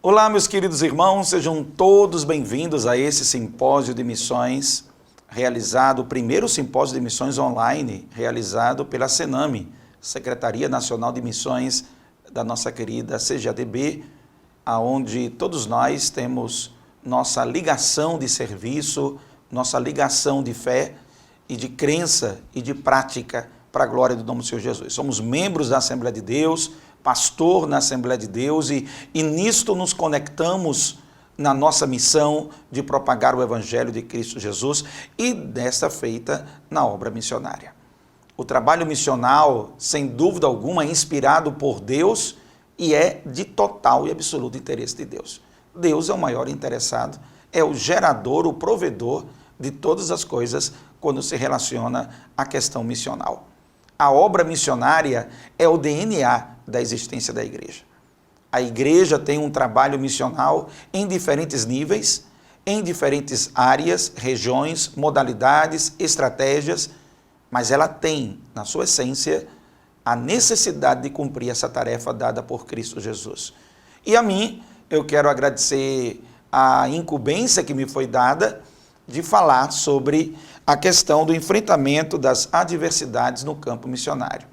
Olá, meus queridos irmãos, sejam todos bem-vindos a esse simpósio de missões realizado, o primeiro simpósio de missões online realizado pela Sename, Secretaria Nacional de Missões da nossa querida CGADB, aonde todos nós temos nossa ligação de serviço, nossa ligação de fé e de crença e de prática para a glória do nome do Senhor Jesus. Somos membros da Assembleia de Deus, pastor na Assembleia de Deus e nisto nos conectamos na nossa missão de propagar o Evangelho de Cristo Jesus e desta feita na obra missionária. O trabalho missional, sem dúvida alguma, é inspirado por Deus e é de total e absoluto interesse de Deus. Deus é o maior interessado, é o gerador, o provedor de todas as coisas quando se relaciona à questão missional. A obra missionária é o DNA da existência da igreja. A igreja tem um trabalho missional em diferentes níveis, em diferentes áreas, regiões, modalidades, estratégias, mas ela tem, na sua essência, a necessidade de cumprir essa tarefa dada por Cristo Jesus. E a mim, eu quero agradecer a incumbência que me foi dada de falar sobre a questão do enfrentamento das adversidades no campo missionário.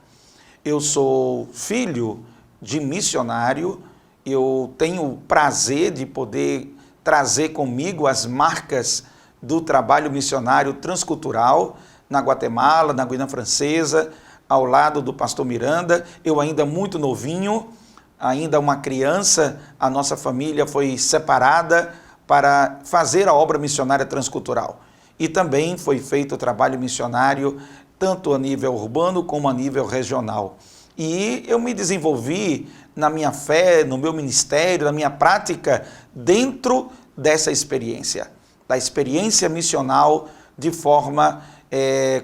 Eu sou filho de missionário, eu tenho o prazer de poder trazer comigo as marcas do trabalho missionário transcultural na Guatemala, na Guiana Francesa, ao lado do pastor Miranda. Eu ainda muito novinho, ainda uma criança, a nossa família foi separada para fazer a obra missionária transcultural. E também foi feito o trabalho missionário tanto a nível urbano como a nível regional. E eu me desenvolvi na minha fé, no meu ministério, na minha prática, dentro dessa experiência, da experiência missional de forma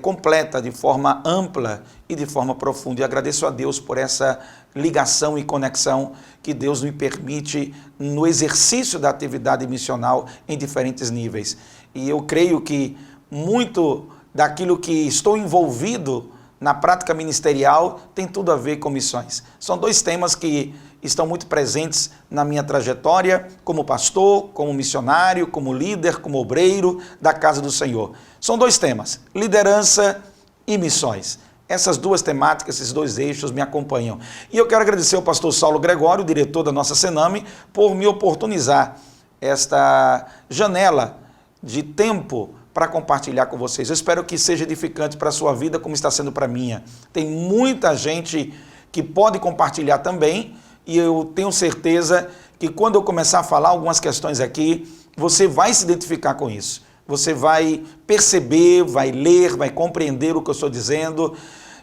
completa, de forma ampla e de forma profunda. E agradeço a Deus por essa ligação e conexão que Deus me permite no exercício da atividade missional em diferentes níveis. E eu creio que muito daquilo que estou envolvido na prática ministerial tem tudo a ver com missões. São dois temas que estão muito presentes na minha trajetória como pastor, como missionário, como líder, como obreiro da casa do Senhor. São dois temas, liderança e missões. Essas duas temáticas, esses dois eixos me acompanham. E eu quero agradecer ao pastor Saulo Gregório, diretor da nossa Sename, por me oportunizar esta janela de tempo para compartilhar com vocês. Eu espero que seja edificante para a sua vida, como está sendo para a minha. Tem muita gente que pode compartilhar também, e eu tenho certeza que quando eu começar a falar algumas questões aqui, você vai se identificar com isso. Você vai perceber, vai ler, vai compreender o que eu estou dizendo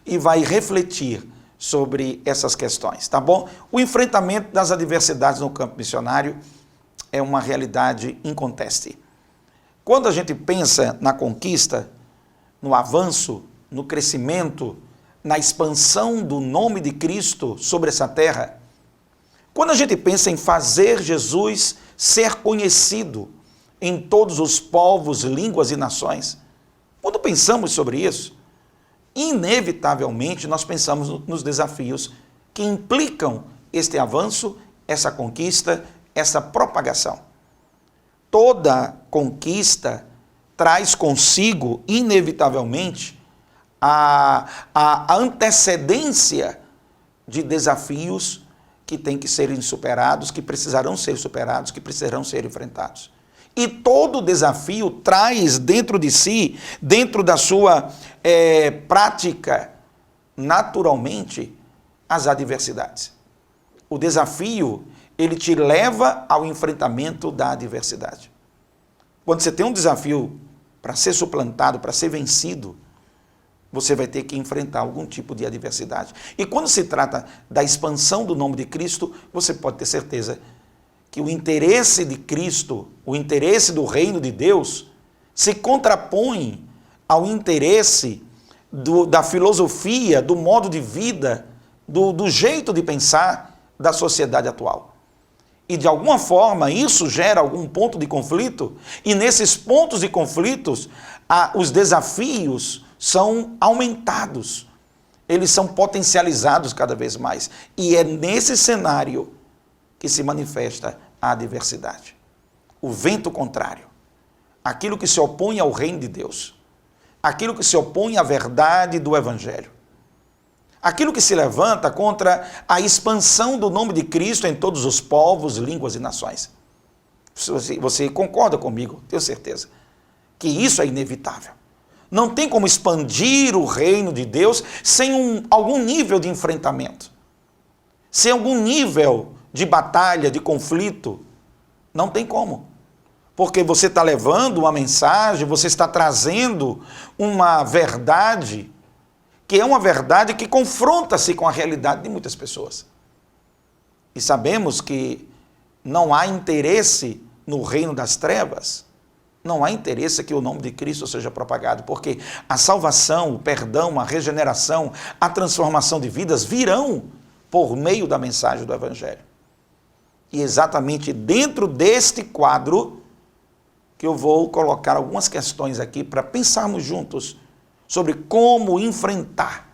e vai refletir sobre essas questões, tá bom? O enfrentamento das adversidades no campo missionário é uma realidade inconteste. Quando a gente pensa na conquista, no avanço, no crescimento, na expansão do nome de Cristo sobre essa terra, quando a gente pensa em fazer Jesus ser conhecido em todos os povos, línguas e nações, quando pensamos sobre isso, inevitavelmente nós pensamos nos desafios que implicam este avanço, essa conquista, essa propagação. Toda conquista traz consigo, inevitavelmente, a antecedência de desafios que têm que serem superados, que precisarão ser superados, que precisarão ser enfrentados. E todo desafio traz dentro de si, dentro da sua prática, naturalmente, as adversidades. O desafio, ele te leva ao enfrentamento da adversidade. Quando você tem um desafio para ser suplantado, para ser vencido, você vai ter que enfrentar algum tipo de adversidade. E quando se trata da expansão do nome de Cristo, você pode ter certeza que o interesse de Cristo, o interesse do reino de Deus, se contrapõe ao interesse da filosofia, do modo de vida, do jeito de pensar da sociedade atual. E de alguma forma isso gera algum ponto de conflito, e nesses pontos de conflitos, os desafios são aumentados, eles são potencializados cada vez mais. E é nesse cenário que se manifesta a adversidade, o vento contrário, aquilo que se opõe ao reino de Deus, aquilo que se opõe à verdade do Evangelho, aquilo que se levanta contra a expansão do nome de Cristo em todos os povos, línguas e nações. Você concorda comigo, tenho certeza, que isso é inevitável. Não tem como expandir o reino de Deus sem algum nível de enfrentamento, sem algum nível de batalha, de conflito. Não tem como. Porque você está levando uma mensagem, você está trazendo uma verdade, que é uma verdade que confronta-se com a realidade de muitas pessoas. E sabemos que não há interesse no reino das trevas, não há interesse que o nome de Cristo seja propagado, porque a salvação, o perdão, a regeneração, a transformação de vidas virão por meio da mensagem do Evangelho. E exatamente dentro deste quadro que eu vou colocar algumas questões aqui para pensarmos juntos sobre como enfrentar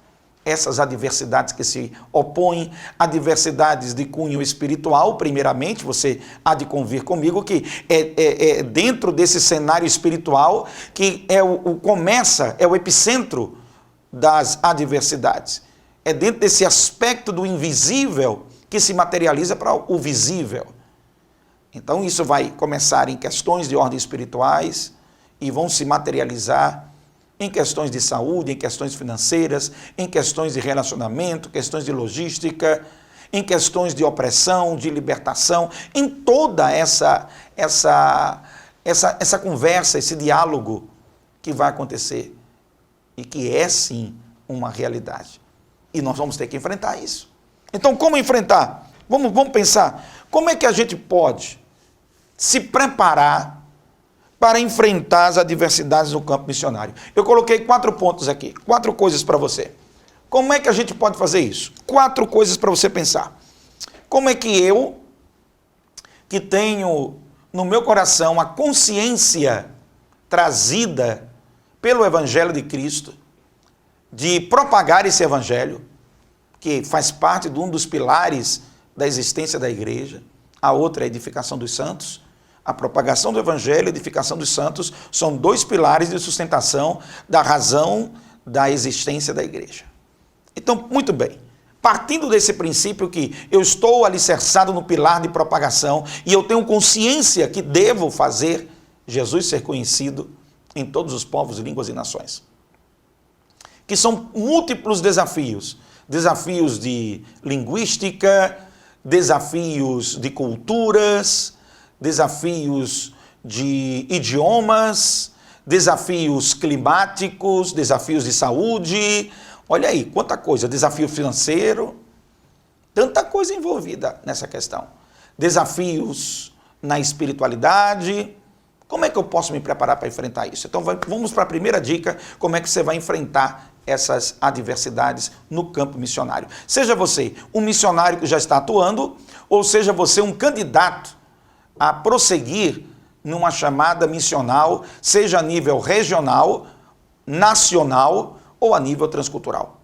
essas adversidades que se opõem, adversidades de cunho espiritual. Primeiramente, você há de convir comigo que é dentro desse cenário espiritual que é o epicentro das adversidades. É dentro desse aspecto do invisível que se materializa para o visível. Então isso vai começar em questões de ordem espirituais e vão se materializar em questões de saúde, em questões financeiras, em questões de relacionamento, questões de logística, em questões de opressão, de libertação, em toda essa conversa, esse diálogo que vai acontecer e que é sim uma realidade. E nós vamos ter que enfrentar isso. Então, como enfrentar? Vamos pensar, como é que a gente pode se preparar para enfrentar as adversidades no campo missionário? Eu coloquei 4 pontos aqui, 4 coisas para você. Como é que a gente pode fazer isso? 4 coisas para você pensar. Como é que eu, que tenho no meu coração a consciência trazida pelo Evangelho de Cristo, de propagar esse Evangelho, que faz parte de um dos pilares da existência da igreja, a outra é a edificação dos santos. A propagação do Evangelho e a edificação dos santos são 2 pilares de sustentação da razão da existência da igreja. Então, muito bem, partindo desse princípio que eu estou alicerçado no pilar de propagação e eu tenho consciência que devo fazer Jesus ser conhecido em todos os povos, línguas e nações, que são múltiplos desafios, desafios de linguística, desafios de culturas, desafios de idiomas, desafios climáticos, desafios de saúde, olha aí, quanta coisa, desafio financeiro, tanta coisa envolvida nessa questão. Desafios na espiritualidade. Como é que eu posso me preparar para enfrentar isso? Então vamos para a primeira dica, como é que você vai enfrentar essas adversidades no campo missionário. Seja você um missionário que já está atuando, ou seja você um candidato a prosseguir numa chamada missional, seja a nível regional, nacional ou a nível transcultural.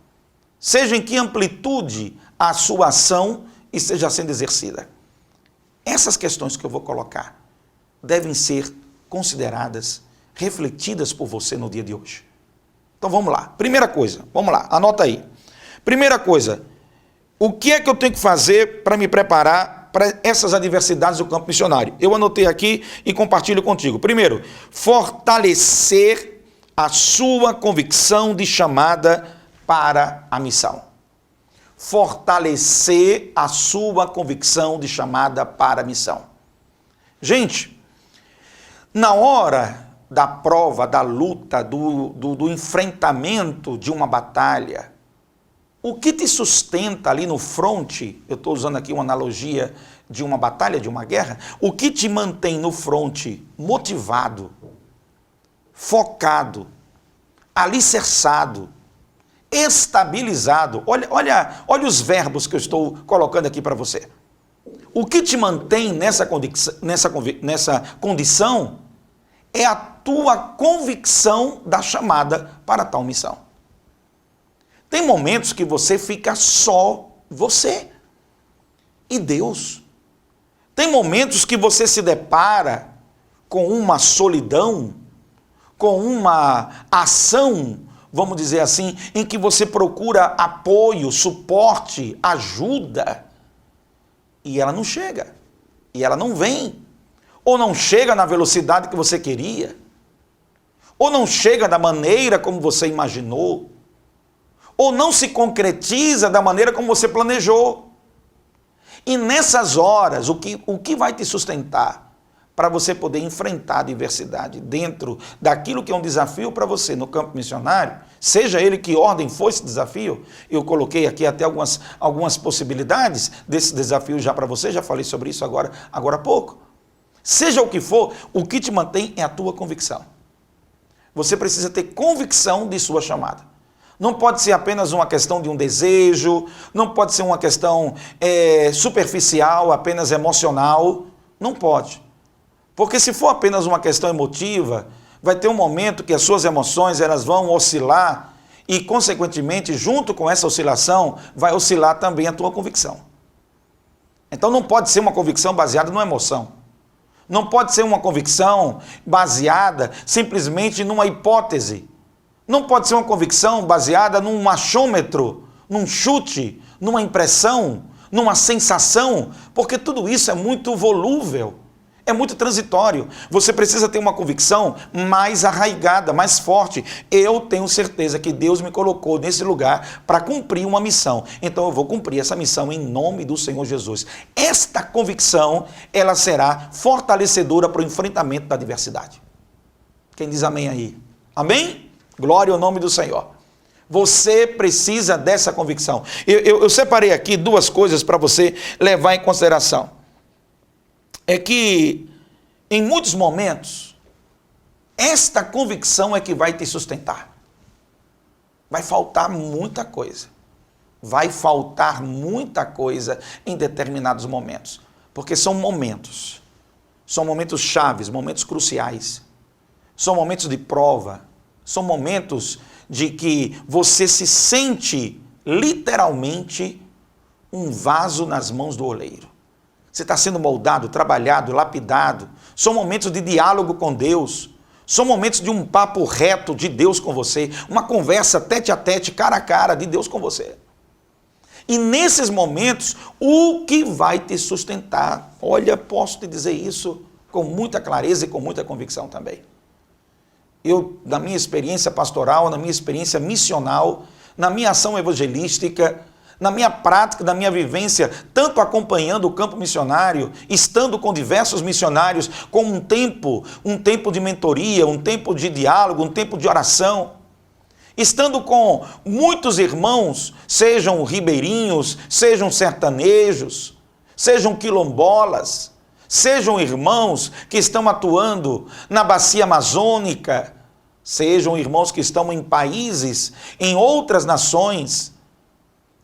Seja em que amplitude a sua ação esteja sendo exercida. Essas questões que eu vou colocar devem ser consideradas, refletidas por você no dia de hoje. Então vamos lá. Primeira coisa, vamos lá, anota aí. Primeira coisa, o que é que eu tenho que fazer para me preparar para essas adversidades do campo missionário? Eu anotei aqui e compartilho contigo. Primeiro, fortalecer a sua convicção de chamada para a missão. Fortalecer a sua convicção de chamada para a missão. Gente, na hora da prova, da luta, do enfrentamento de uma batalha, o que te sustenta ali no fronte, eu estou usando aqui uma analogia de uma batalha, de uma guerra, o que te mantém no fronte motivado, focado, alicerçado, estabilizado, olha os verbos que eu estou colocando aqui para você. O que te mantém nessa condição é a tua convicção da chamada para tal missão. Tem momentos que você fica só você e Deus. Tem momentos que você se depara com uma solidão, com uma ação, vamos dizer assim, em que você procura apoio, suporte, ajuda, e ela não chega, e ela não vem, ou não chega na velocidade que você queria, ou não chega da maneira como você imaginou, ou não se concretiza da maneira como você planejou. E nessas horas, o que vai te sustentar para você poder enfrentar a adversidade dentro daquilo que é um desafio para você no campo missionário, seja ele que ordem for esse desafio, eu coloquei aqui até algumas possibilidades desse desafio já para você, já falei sobre isso agora há pouco. Seja o que for, o que te mantém é a tua convicção. Você precisa ter convicção de sua chamada. Não pode ser apenas uma questão de um desejo, não pode ser uma questão superficial, apenas emocional, não pode. Porque se for apenas uma questão emotiva, vai ter um momento que as suas emoções elas vão oscilar e, consequentemente, junto com essa oscilação, vai oscilar também a tua convicção. Então não pode ser uma convicção baseada numa emoção. Não pode ser uma convicção baseada simplesmente numa hipótese. Não pode ser uma convicção baseada num achômetro, num chute, numa impressão, numa sensação, porque tudo isso é muito volúvel, é muito transitório. Você precisa ter uma convicção mais arraigada, mais forte. Eu tenho certeza que Deus me colocou nesse lugar para cumprir uma missão. Então eu vou cumprir essa missão em nome do Senhor Jesus. Esta convicção, ela será fortalecedora para o enfrentamento da adversidade. Quem diz amém aí? Amém? Glória ao nome do Senhor. Você precisa dessa convicção. Eu separei aqui duas coisas para você levar em consideração. É que, em muitos momentos, esta convicção é que vai te sustentar. Vai faltar muita coisa. Vai faltar muita coisa em determinados momentos. Porque são momentos chaves, momentos cruciais. São momentos de prova. São momentos de que você se sente literalmente um vaso nas mãos do oleiro. Você está sendo moldado, trabalhado, lapidado. São momentos de diálogo com Deus. São momentos de um papo reto de Deus com você. Uma conversa tete a tete, cara a cara de Deus com você. E nesses momentos, o que vai te sustentar? Olha, posso te dizer isso com muita clareza e com muita convicção também. Eu, na minha experiência pastoral, na minha experiência missional, na minha ação evangelística, na minha prática, na minha vivência, tanto acompanhando o campo missionário, estando com diversos missionários, com um tempo de mentoria, um tempo de diálogo, um tempo de oração, estando com muitos irmãos, sejam ribeirinhos, sejam sertanejos, sejam quilombolas, sejam irmãos que estão atuando na bacia amazônica, sejam irmãos que estão em países, em outras nações,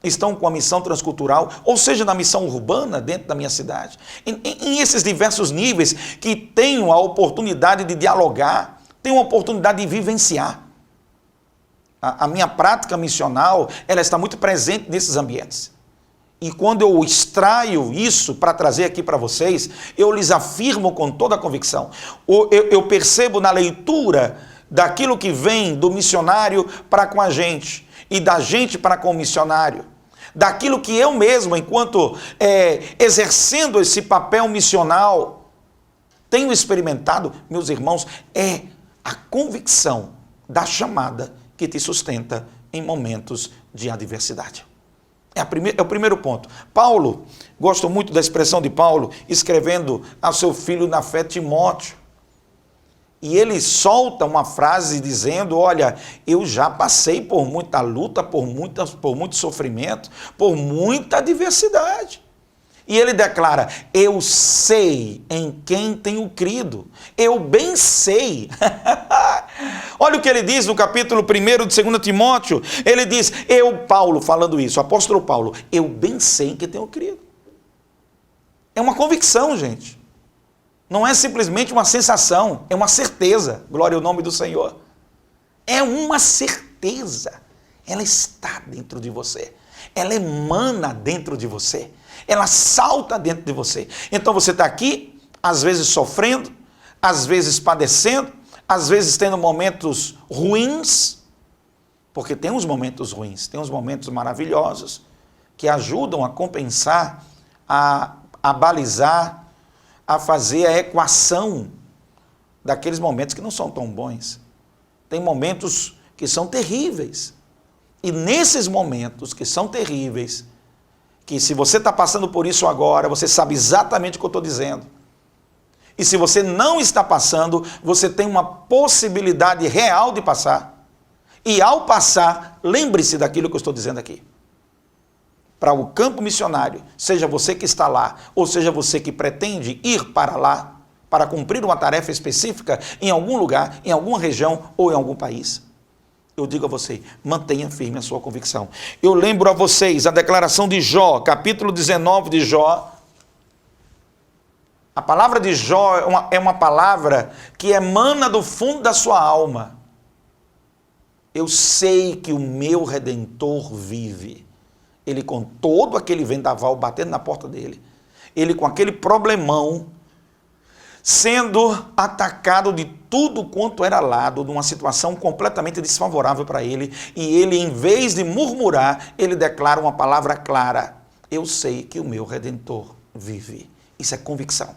estão com a missão transcultural, ou seja, na missão urbana dentro da minha cidade. Em esses diversos níveis que tenho a oportunidade de dialogar, tenho a oportunidade de vivenciar. A minha prática missional, ela está muito presente nesses ambientes. E quando eu extraio isso para trazer aqui para vocês, eu lhes afirmo com toda a convicção. Eu percebo na leitura daquilo que vem do missionário para com a gente e da gente para com o missionário. Daquilo que eu mesmo, enquanto exercendo esse papel missional, tenho experimentado, meus irmãos, é a convicção da chamada que te sustenta em momentos de adversidade. É o primeiro ponto. Paulo, gosto muito da expressão de Paulo, escrevendo ao seu filho na fé, Timóteo. E ele solta uma frase dizendo, olha, eu já passei por muita luta, por muito sofrimento, por muita adversidade. E ele declara, eu sei em quem tenho crido, eu bem sei. Olha o que ele diz no capítulo 1 de 2 Timóteo, ele diz, Paulo, falando isso, o apóstolo Paulo, eu bem sei em quem tenho crido. É uma convicção, gente. Não é simplesmente uma sensação, é uma certeza, glória ao nome do Senhor. É uma certeza, ela está dentro de você, ela emana dentro de você. ela salta dentro de você. Então você está aqui, às vezes sofrendo, às vezes padecendo, às vezes tendo momentos ruins, porque tem uns momentos ruins, tem uns momentos maravilhosos, que ajudam a compensar, a balizar, a fazer a equação daqueles momentos que não são tão bons. Tem momentos que são terríveis. E nesses momentos que são terríveis, que se você está passando por isso agora, você sabe exatamente o que eu estou dizendo. E se você não está passando, você tem uma possibilidade real de passar. E ao passar, lembre-se daquilo que eu estou dizendo aqui. Para o campo missionário, seja você que está lá, ou seja você que pretende ir para lá, para cumprir uma tarefa específica em algum lugar, em alguma região ou em algum país, eu digo a você, mantenha firme a sua convicção. Eu lembro a vocês a declaração de Jó, capítulo 19 de Jó. A palavra de Jó é uma palavra que emana do fundo da sua alma. Eu sei que o meu Redentor vive. Ele com todo aquele vendaval batendo na porta dele. Ele com aquele problemão, sendo atacado de tudo quanto era lado, numa situação completamente desfavorável para ele. E ele, em vez de murmurar, ele declara uma palavra clara. Eu sei que o meu Redentor vive. Isso é convicção.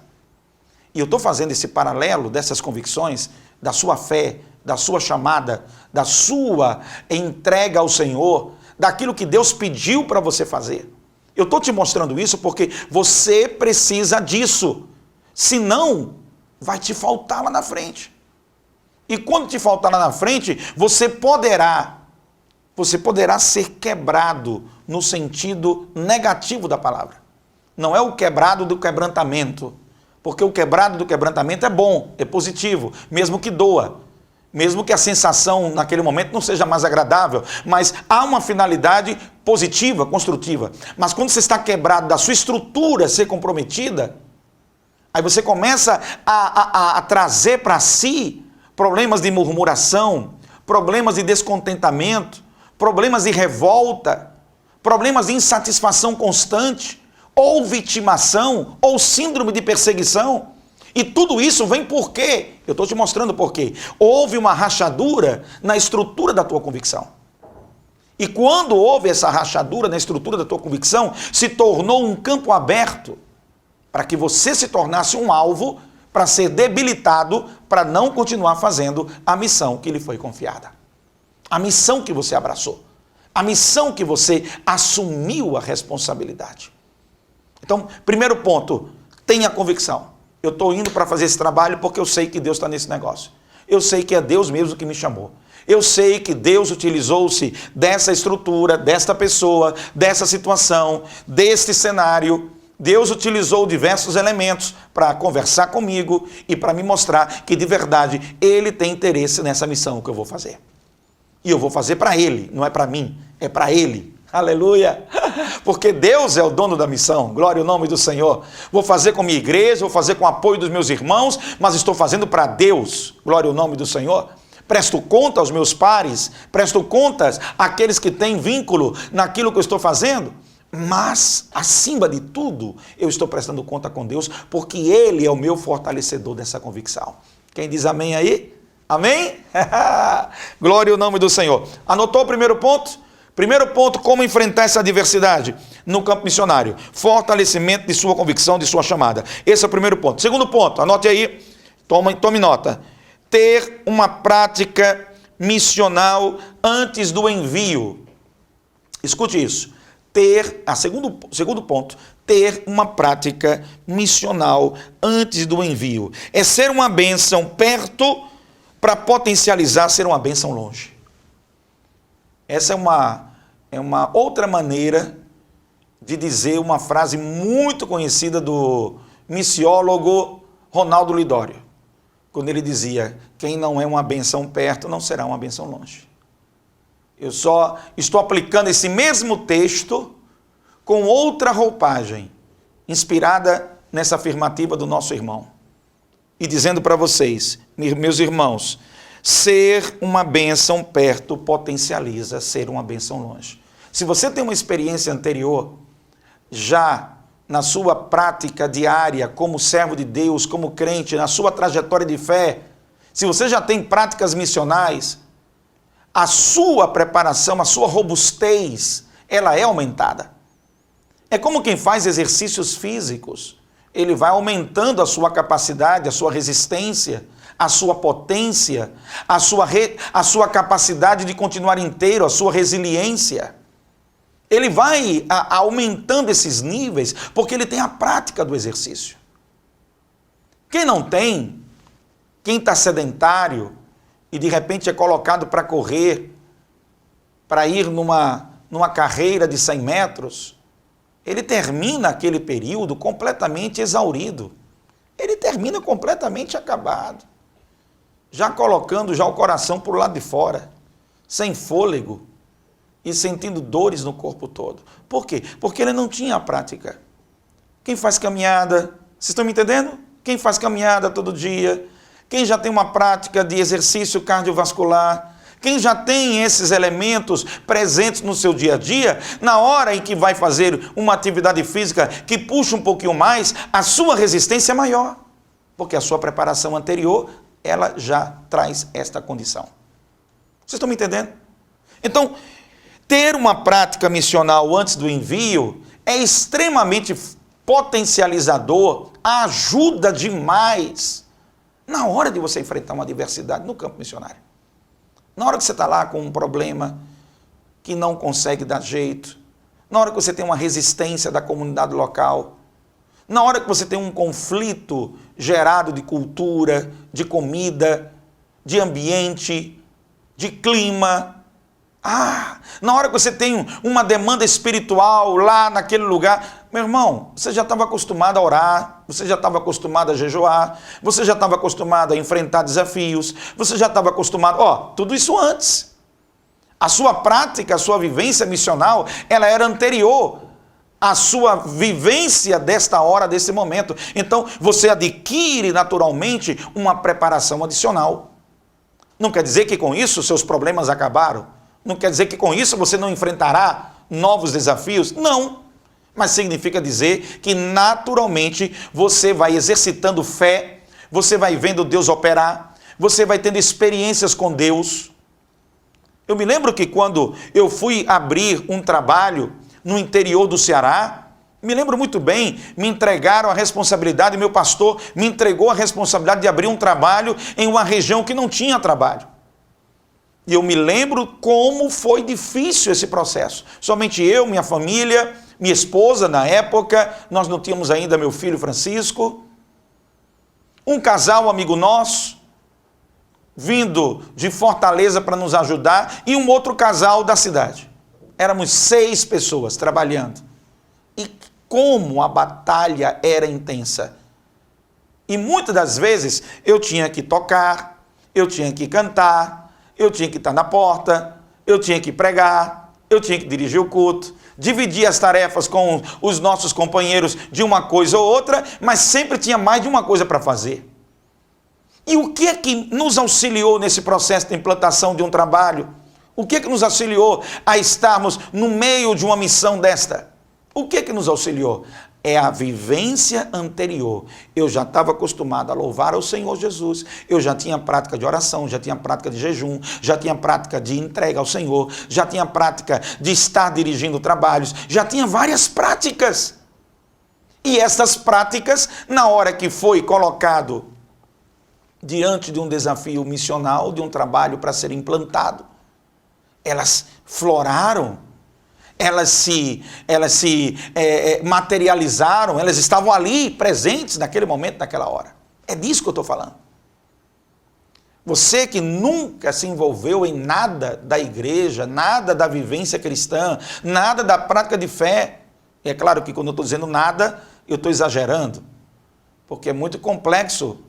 E eu estou fazendo esse paralelo dessas convicções, da sua fé, da sua chamada, da sua entrega ao Senhor, daquilo que Deus pediu para você fazer. Eu estou te mostrando isso porque você precisa disso. Senão, vai te faltar lá na frente. E quando te faltar lá na frente, você poderá ser quebrado no sentido negativo da palavra. Não é o quebrado do quebrantamento. Porque o quebrado do quebrantamento é bom, é positivo, mesmo que doa, mesmo que a sensação naquele momento não seja mais agradável, mas há uma finalidade positiva, construtiva. Mas quando você está quebrado da sua estrutura ser comprometida, aí você começa a trazer para si problemas de murmuração, problemas de descontentamento, problemas de revolta, problemas de insatisfação constante, ou vitimação, ou síndrome de perseguição. E tudo isso vem por quê? Eu estou te mostrando por quê. Houve uma rachadura na estrutura da tua convicção. E quando houve essa rachadura na estrutura da tua convicção, se tornou um campo aberto para que você se tornasse um alvo para ser debilitado, para não continuar fazendo a missão que lhe foi confiada. A missão que você abraçou. A missão que você assumiu a responsabilidade. Então, primeiro ponto, tenha convicção. Eu estou indo para fazer esse trabalho porque eu sei que Deus está nesse negócio. Eu sei que é Deus mesmo que me chamou. Eu sei que Deus utilizou-se dessa estrutura, desta pessoa, dessa situação, deste cenário. Deus utilizou diversos elementos para conversar comigo e para me mostrar que de verdade Ele tem interesse nessa missão que eu vou fazer. E eu vou fazer para Ele, não é para mim, é para Ele. Aleluia! Porque Deus é o dono da missão, glória ao nome do Senhor. Vou fazer com minha igreja, vou fazer com o apoio dos meus irmãos, mas estou fazendo para Deus, glória ao nome do Senhor. Presto conta aos meus pares, presto contas àqueles que têm vínculo naquilo que eu estou fazendo, mas, acima de tudo, eu estou prestando conta com Deus, porque Ele é o meu fortalecedor dessa convicção. Quem diz amém aí? Amém? Glória ao nome do Senhor. Anotou o primeiro ponto? Primeiro ponto, como enfrentar essa adversidade no campo missionário. Fortalecimento de sua convicção, de sua chamada. Esse é o primeiro ponto. Segundo ponto, anote aí, tome nota. Ter uma prática missional antes do envio. Escute isso. Segundo ponto, ter uma prática missional antes do envio. É ser uma bênção perto para potencializar ser uma bênção longe. Essa é uma outra maneira de dizer uma frase muito conhecida do missiólogo Ronaldo Lidório, quando ele dizia, quem não é uma benção perto, não será uma benção longe. Eu só estou aplicando esse mesmo texto com outra roupagem, inspirada nessa afirmativa do nosso irmão. E dizendo para vocês, meus irmãos, ser uma bênção perto potencializa ser uma bênção longe. Se você tem uma experiência anterior, já na sua prática diária, como servo de Deus, como crente, na sua trajetória de fé, se você já tem práticas missionais, a sua preparação, a sua robustez, ela é aumentada. É como quem faz exercícios físicos. Ele vai aumentando a sua capacidade, a sua resistência, a sua potência, a sua capacidade de continuar inteiro, a sua resiliência. Ele vai aumentando esses níveis porque ele tem a prática do exercício. Quem não tem, quem está sedentário e de repente é colocado para correr, para ir numa carreira de 100 metros, ele termina aquele período completamente exaurido. Ele termina completamente acabado, já colocando já o coração por lado de fora, sem fôlego e sentindo dores no corpo todo. Por quê? Porque ele não tinha a prática. Quem faz caminhada, vocês estão me entendendo? Quem faz caminhada todo dia, quem já tem uma prática de exercício cardiovascular, quem já tem esses elementos presentes no seu dia a dia, na hora em que vai fazer uma atividade física que puxa um pouquinho mais, a sua resistência é maior, porque a sua preparação anterior, ela já traz esta condição. Vocês estão me entendendo? Então, ter uma prática missional antes do envio é extremamente potencializador, ajuda demais na hora de você enfrentar uma adversidade no campo missionário. Na hora que você está lá com um problema que não consegue dar jeito, na hora que você tem uma resistência da comunidade local, na hora que você tem um conflito gerado de cultura, de comida, de ambiente, de clima, na hora que você tem uma demanda espiritual lá naquele lugar, meu irmão, você já estava acostumado a orar, você já estava acostumado a jejuar, você já estava acostumado a enfrentar desafios, você já estava acostumado, tudo isso antes. A sua prática, a sua vivência missional, ela era anterior à sua vivência desta hora, desse momento. Então, você adquire naturalmente uma preparação adicional. Não quer dizer que com isso seus problemas acabaram. Não quer dizer que com isso você não enfrentará novos desafios. Não. Mas significa dizer que naturalmente você vai exercitando fé, você vai vendo Deus operar, você vai tendo experiências com Deus. Eu me lembro que quando eu fui abrir um trabalho no interior do Ceará, me lembro muito bem, me entregaram a responsabilidade, meu pastor me entregou a responsabilidade de abrir um trabalho em uma região que não tinha trabalho. E eu me lembro como foi difícil esse processo. Somente eu, minha família, minha esposa na época, nós não tínhamos ainda meu filho Francisco. Um casal amigo nosso, vindo de Fortaleza para nos ajudar, e um outro casal da cidade. Éramos 6 pessoas trabalhando. E como a batalha era intensa. E muitas das vezes eu tinha que tocar, eu tinha que cantar, eu tinha que estar na porta, eu tinha que pregar, eu tinha que dirigir o culto, dividir as tarefas com os nossos companheiros de uma coisa ou outra, mas sempre tinha mais de uma coisa para fazer. E o que é que nos auxiliou nesse processo de implantação de um trabalho? O que é que nos auxiliou a estarmos no meio de uma missão desta? O que é que nos auxiliou? É a vivência anterior. Eu já estava acostumado a louvar ao Senhor Jesus, eu já tinha prática de oração, já tinha prática de jejum, já tinha prática de entrega ao Senhor, já tinha prática de estar dirigindo trabalhos, já tinha várias práticas. E essas práticas, na hora que foi colocado diante de um desafio missional, de um trabalho para ser implantado, elas floraram. Elas se materializaram, elas estavam ali presentes naquele momento, naquela hora. É disso que eu estou falando. Você que nunca se envolveu em nada da igreja, nada da vivência cristã, nada da prática de fé. E é claro que quando eu estou dizendo nada, eu estou exagerando. Porque é muito complexo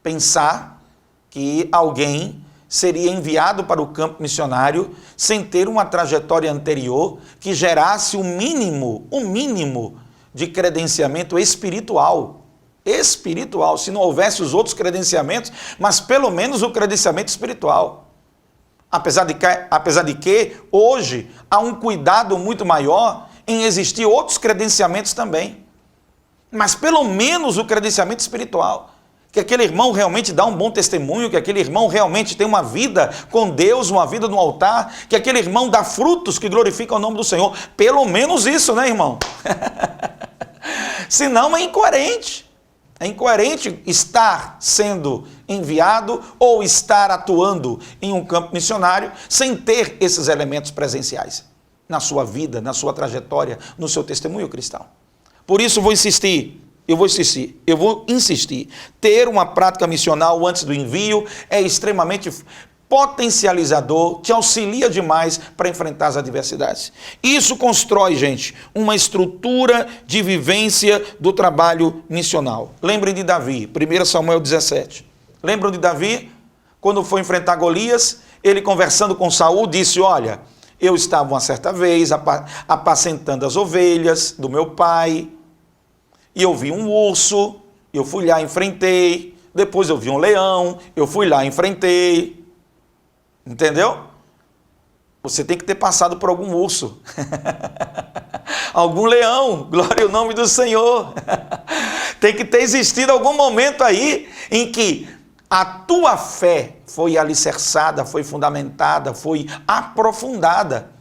pensar que alguém seria enviado para o campo missionário sem ter uma trajetória anterior que gerasse o mínimo de credenciamento espiritual. Espiritual, se não houvesse os outros credenciamentos, mas pelo menos o credenciamento espiritual. Apesar de que hoje há um cuidado muito maior em existir outros credenciamentos também. mas pelo menos o credenciamento espiritual. Que aquele irmão realmente dá um bom testemunho, que aquele irmão realmente tem uma vida com Deus, uma vida no altar, que aquele irmão dá frutos que glorificam o nome do Senhor. Pelo menos isso, né, irmão? Senão é incoerente. É incoerente estar sendo enviado ou estar atuando em um campo missionário sem ter esses elementos presenciais na sua vida, na sua trajetória, no seu testemunho cristão. Por isso eu vou insistir. Ter uma prática missional antes do envio é extremamente potencializador, te auxilia demais para enfrentar as adversidades. Isso constrói, gente, uma estrutura de vivência do trabalho missional. Lembrem de Davi, 1 Samuel 17. Lembram de Davi? Quando foi enfrentar Golias, ele conversando com Saul, disse, olha, eu estava uma certa vez apacentando as ovelhas do meu pai, e eu vi um urso, eu fui lá e enfrentei. Depois eu vi um leão, eu fui lá e enfrentei. Entendeu? Você tem que ter passado por algum urso. Algum leão, glória ao nome do Senhor. Tem que ter existido algum momento aí em que a tua fé foi alicerçada, foi fundamentada, foi aprofundada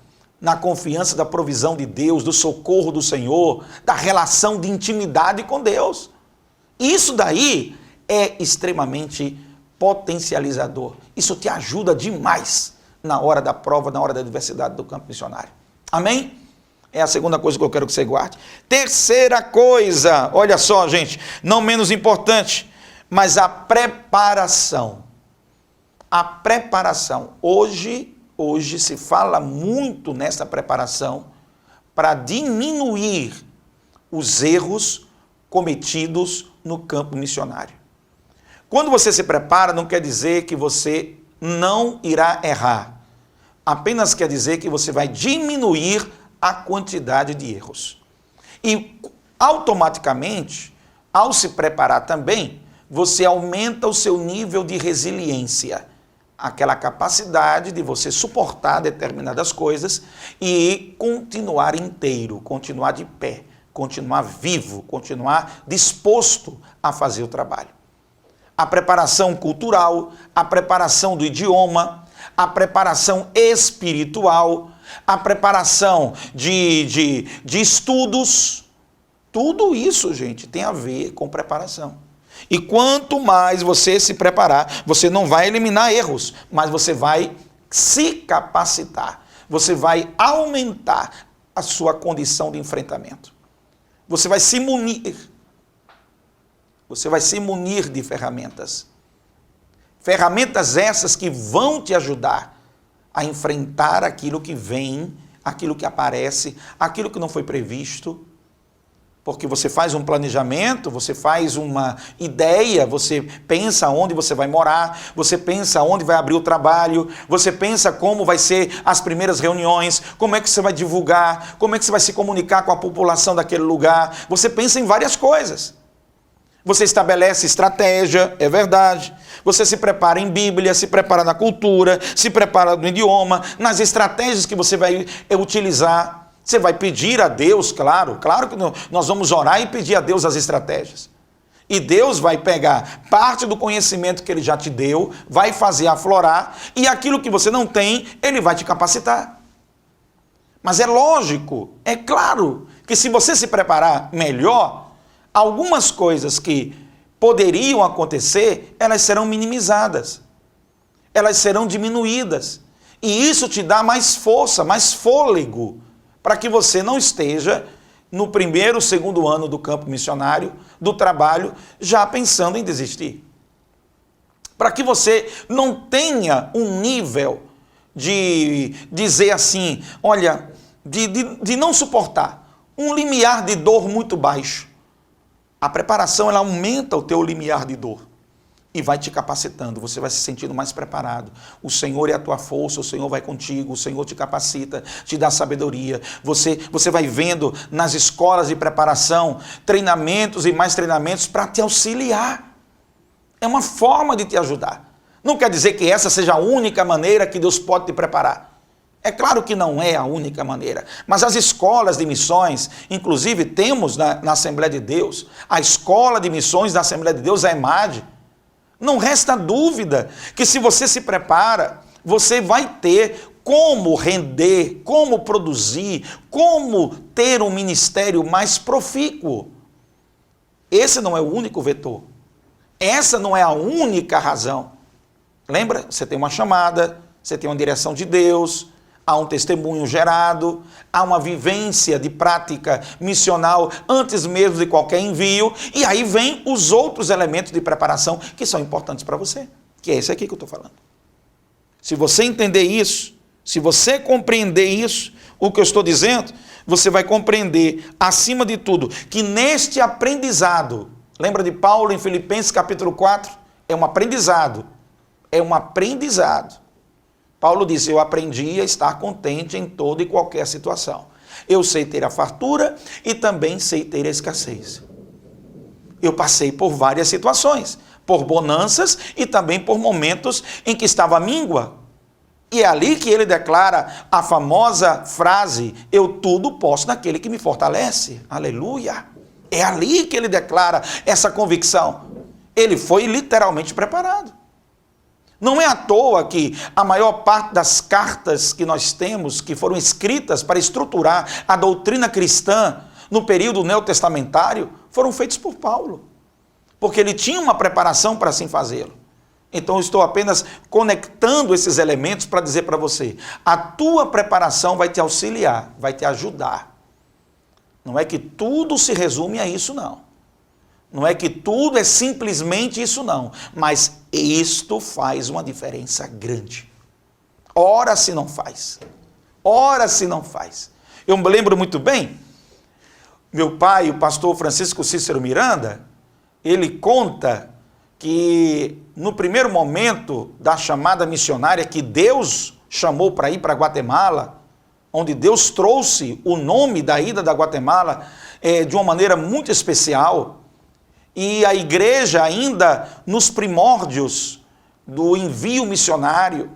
na confiança da provisão de Deus, do socorro do Senhor, da relação de intimidade com Deus. Isso daí é extremamente potencializador. Isso te ajuda demais na hora da prova, na hora da adversidade do campo missionário. Amém? É a segunda coisa que eu quero que você guarde. Terceira coisa, olha só, gente, não menos importante, mas a preparação. A preparação. Hoje se fala muito nessa preparação para diminuir os erros cometidos no campo missionário. Quando você se prepara, não quer dizer que você não irá errar. Apenas quer dizer que você vai diminuir a quantidade de erros. E automaticamente, ao se preparar também, você aumenta o seu nível de resiliência. Aquela capacidade de você suportar determinadas coisas e continuar inteiro, continuar de pé, continuar vivo, continuar disposto a fazer o trabalho. A preparação cultural, a preparação do idioma, a preparação espiritual, a preparação de estudos, tudo isso, gente, tem a ver com preparação. E quanto mais você se preparar, você não vai eliminar erros, mas você vai se capacitar, você vai aumentar a sua condição de enfrentamento. Você vai se munir de ferramentas. Ferramentas essas que vão te ajudar a enfrentar aquilo que vem, aquilo que aparece, aquilo que não foi previsto. Porque você faz um planejamento, você faz uma ideia, você pensa onde você vai morar, você pensa onde vai abrir o trabalho, você pensa como vai ser as primeiras reuniões, como é que você vai divulgar, como é que você vai se comunicar com a população daquele lugar. Você pensa em várias coisas. Você estabelece estratégia, é verdade. Você se prepara em Bíblia, se prepara na cultura, se prepara no idioma, nas estratégias que você vai utilizar. Você vai pedir a Deus, claro que nós vamos orar e pedir a Deus as estratégias. E Deus vai pegar parte do conhecimento que Ele já te deu, vai fazer aflorar, e aquilo que você não tem, Ele vai te capacitar. Mas é lógico, é claro, que se você se preparar melhor, algumas coisas que poderiam acontecer, elas serão minimizadas, elas serão diminuídas. E isso te dá mais força, mais fôlego, para que você não esteja no primeiro, segundo ano do campo missionário, do trabalho, já pensando em desistir. Para que você não tenha um nível de dizer assim, olha, de não suportar, um limiar de dor muito baixo. A preparação, ela aumenta o teu limiar de dor. E vai te capacitando, você vai se sentindo mais preparado. O Senhor é a tua força, o Senhor vai contigo, o Senhor te capacita, te dá sabedoria. Você vai vendo nas escolas de preparação treinamentos e mais treinamentos para te auxiliar. É uma forma de te ajudar. Não quer dizer que essa seja a única maneira que Deus pode te preparar. É claro que não é a única maneira, mas as escolas de missões, inclusive temos na Assembleia de Deus, a Escola de Missões da Assembleia de Deus, a EMAD. Não resta dúvida que se você se prepara, você vai ter como render, como produzir, como ter um ministério mais profícuo. Esse não é o único vetor. Essa não é a única razão. Lembra? Você tem uma chamada, você tem uma direção de Deus, há um testemunho gerado, há uma vivência de prática missional antes mesmo de qualquer envio, e aí vem os outros elementos de preparação que são importantes para você, que é esse aqui que eu estou falando. Se você entender isso, se você compreender isso, o que eu estou dizendo, você vai compreender, acima de tudo, que neste aprendizado, lembra de Paulo em Filipenses capítulo 4? É um aprendizado. É um aprendizado. Paulo disse, eu aprendi a estar contente em toda e qualquer situação. Eu sei ter a fartura e também sei ter a escassez. Eu passei por várias situações, por bonanças e também por momentos em que estava míngua. E é ali que ele declara a famosa frase, eu tudo posso naquele que me fortalece. Aleluia! É ali que ele declara essa convicção. Ele foi literalmente preparado. Não é à toa que a maior parte das cartas que nós temos, que foram escritas para estruturar a doutrina cristã no período neotestamentário, foram feitas por Paulo. Porque ele tinha uma preparação para assim fazê-lo. Então eu estou apenas conectando esses elementos para dizer para você, a tua preparação vai te auxiliar, vai te ajudar. Não é que tudo se resume a isso, não. Não é que tudo é simplesmente isso, não. Mas isto faz uma diferença grande. Ora se não faz. Ora se não faz. Eu me lembro muito bem, meu pai, o pastor Francisco Cícero Miranda, ele conta que no primeiro momento da chamada missionária que Deus chamou para ir para Guatemala, onde Deus trouxe o nome da ida da Guatemala de uma maneira muito especial, e a igreja ainda nos primórdios do envio missionário,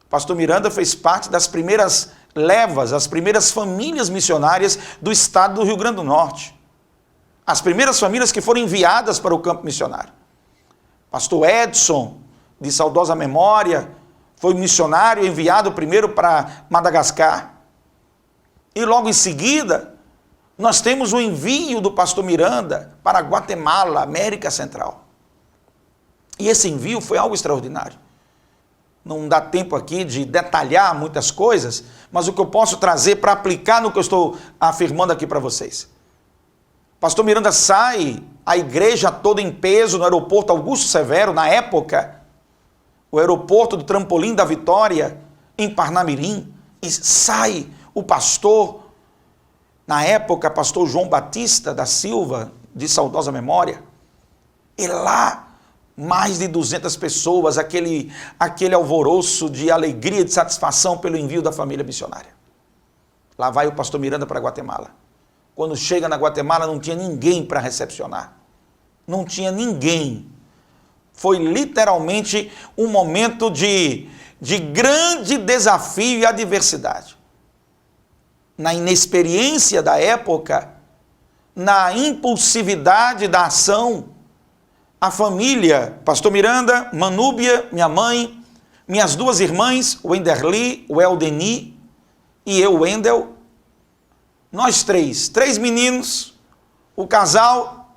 pastor Miranda fez parte das primeiras levas, as primeiras famílias missionárias do estado do Rio Grande do Norte. As primeiras famílias que foram enviadas para o campo missionário. Pastor Edson, de saudosa memória, foi missionário enviado primeiro para Madagascar. E logo em seguida, nós temos o envio do pastor Miranda para Guatemala, América Central. E esse envio foi algo extraordinário. Não dá tempo aqui de detalhar muitas coisas, mas o que eu posso trazer para aplicar no que eu estou afirmando aqui para vocês. Pastor Miranda sai, a igreja toda em peso no aeroporto Augusto Severo, na época, o aeroporto do Trampolim da Vitória, em Parnamirim, e sai o pastor, na época, pastor João Batista da Silva, de saudosa memória, e lá, mais de 200 pessoas, aquele alvoroço de alegria, de satisfação pelo envio da família missionária. Lá vai o pastor Miranda para Guatemala. Quando chega na Guatemala, não tinha ninguém para recepcionar. Não tinha ninguém. Foi literalmente um momento de grande desafio e adversidade. Na inexperiência da época, na impulsividade da ação, a família, pastor Miranda, Manúbia, minha mãe, minhas duas irmãs, o Enderli, o Eldeni e eu, o Wendel, nós três meninos, o casal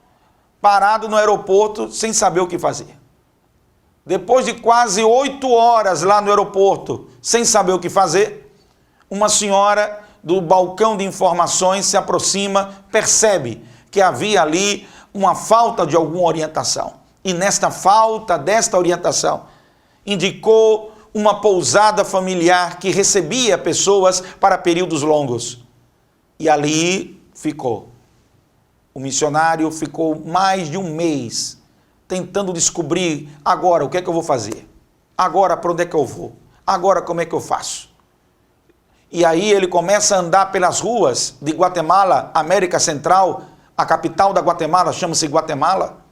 parado no aeroporto sem saber o que fazer. Depois de quase 8 horas lá no aeroporto, sem saber o que fazer, uma senhora do balcão de informações se aproxima, percebe que havia ali uma falta de alguma orientação. E nesta falta desta orientação, indicou uma pousada familiar que recebia pessoas para períodos longos. E ali ficou. O missionário ficou mais de um mês tentando descobrir agora o que é que eu vou fazer. Agora para onde é que eu vou? Agora como é que eu faço? E aí ele começa a andar pelas ruas de Guatemala, América Central, a capital da Guatemala chama-se Guatemala,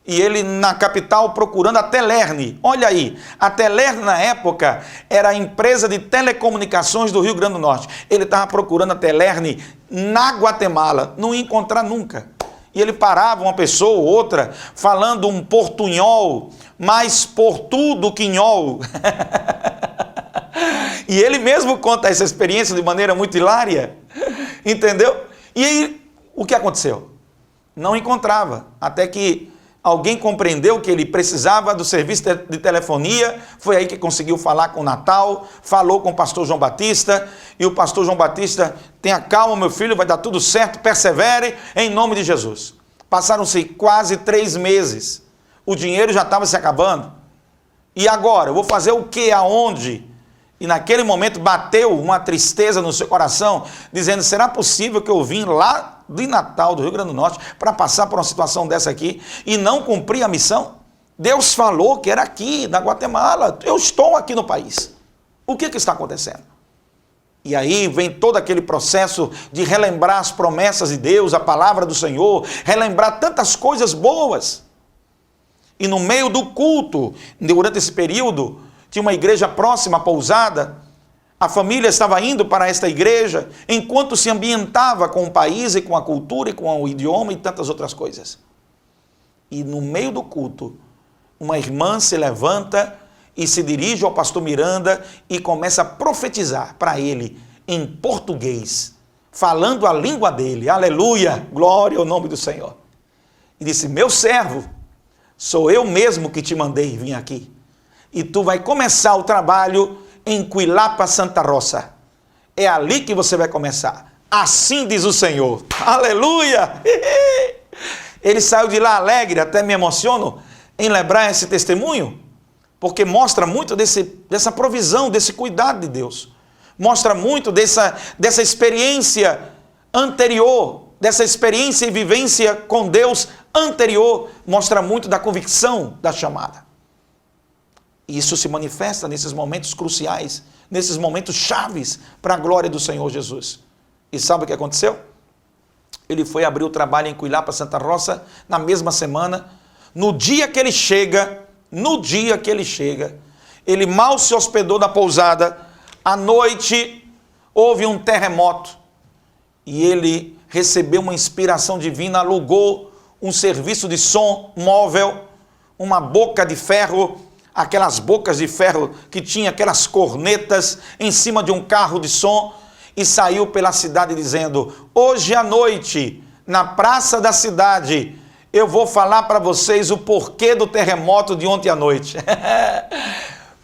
E ele na capital procurando a Telerne. Olha aí, a Telerne na época era a empresa de telecomunicações do Rio Grande do Norte. Ele estava procurando a Telerne na Guatemala, não ia encontrar nunca. E ele parava uma pessoa ou outra falando um portunhol, mais portu do que nhol. E ele mesmo conta essa experiência de maneira muito hilária, entendeu? E aí, o que aconteceu? Não encontrava, até que alguém compreendeu que ele precisava do serviço de telefonia, foi aí que conseguiu falar com o Natal, falou com o pastor João Batista, e o pastor João Batista, tenha calma, meu filho, vai dar tudo certo, persevere, em nome de Jesus. Passaram-se quase 3 meses, o dinheiro já estava se acabando, e agora, eu vou fazer o que, aonde? E naquele momento bateu uma tristeza no seu coração, dizendo, será possível que eu vim lá de Natal, do Rio Grande do Norte, para passar por uma situação dessa aqui e não cumprir a missão? Deus falou que era aqui, na Guatemala, eu estou aqui no país. O que está acontecendo? E aí vem todo aquele processo de relembrar as promessas de Deus, a palavra do Senhor, relembrar tantas coisas boas. E no meio do culto, durante esse período, tinha uma igreja próxima, Pousada, a família estava indo para esta igreja, enquanto se ambientava com o país e com a cultura e com o idioma e tantas outras coisas. E no meio do culto, uma irmã se levanta e se dirige ao pastor Miranda e começa a profetizar para ele em português, falando a língua dele, aleluia, glória ao nome do Senhor. E disse, meu servo, sou eu mesmo que te mandei vir aqui. E tu vai começar o trabalho em Cuilapa, Santa Rosa. É ali que você vai começar. Assim diz o Senhor. Aleluia! Ele saiu de lá alegre, até me emociono em lembrar esse testemunho, porque mostra muito dessa provisão, desse cuidado de Deus. Mostra muito dessa experiência anterior, dessa experiência e vivência com Deus anterior. Mostra muito da convicção da chamada. E isso se manifesta nesses momentos cruciais, nesses momentos chaves para a glória do Senhor Jesus. E sabe o que aconteceu? Ele foi abrir o trabalho em Cuilapa, Santa Rosa, na mesma semana. No dia que ele chega, ele mal se hospedou na pousada, à noite houve um terremoto. E ele recebeu uma inspiração divina, alugou um serviço de som móvel, uma boca de ferro, aquelas bocas de ferro que tinha aquelas cornetas em cima de um carro de som, e saiu pela cidade dizendo, hoje à noite, na praça da cidade, eu vou falar para vocês o porquê do terremoto de ontem à noite.